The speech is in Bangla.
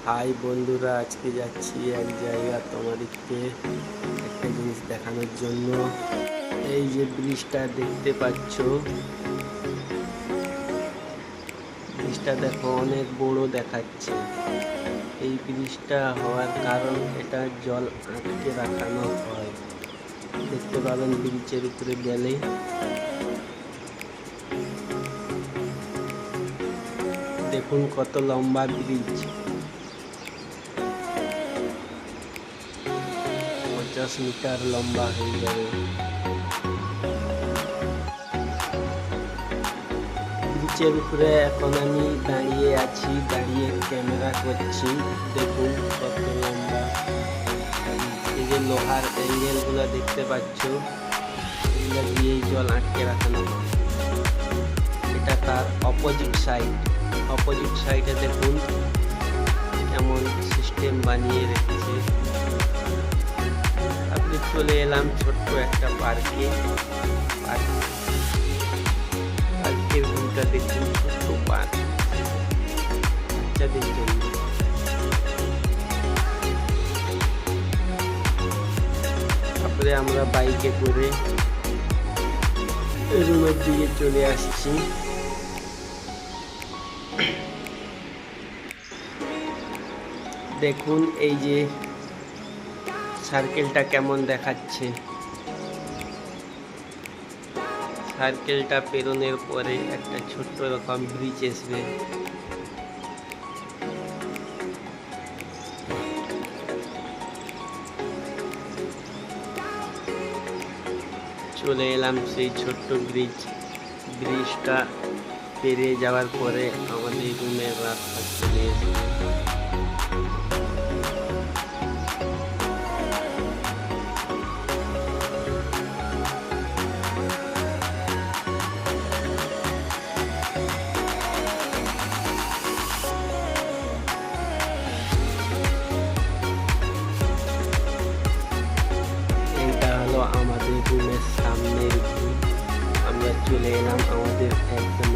হাই বন্ধুরা, আজকে যাচ্ছি এক জায়গা তোমাদেরকে একটা জিনিস দেখানোর জন্য। এই যে ব্রিজটা দেখতে পাচ্ছ, ব্রিজটা দেখো অনেক বড় দেখাচ্ছে। এই ব্রিজটা হওয়ার কারণ এটা জল আটকে রাখানো হয়। দেখতে পাবেন ব্রিজের উপরে গেলে। দেখুন কত লম্বা ব্রিজ, 50 মিটার লম্বা হয়ে যাবে। ব্রিজের উপরে এখন আমি দাঁড়িয়ে আছি, দাঁড়িয়ে ক্যামেরা করছি। দেখুন কত লম্বা। এই যে লোহার অ্যাঙ্গেলগুলো দেখতে পাচ্ছ, এগুলো দিয়েই জল আটকে রাখানো হয়। এটা তার অপোজিট সাইডে দেখুন এমন সিস্টেম বানিয়ে রেখেছে। আপনি চলে এলাম ছোট্ট একটা পার্কের ভিউটা দেখুন, ছোট্ট পার্ক বাচ্চাদের জন্য। তারপরে আমরা বাইকে করে রুমের দিকে চলে আসছি। দেখুন এই যে সার্কেলটা কেমন দেখাচ্ছে। সার্কেলটা পেরোনোর পরে একটা ছোট্ট রকম ব্রিজ আসবে। চলে এলাম সেই ছোট্ট ব্রিজটা পেরিয়ে যাওয়ার পরে আমাদের রুমের রাস্তা চলে এসেছে। এইটা হলো আমাদের রুমের সামনের ভিউ। আমরা চলে এলাম আমাদের একদম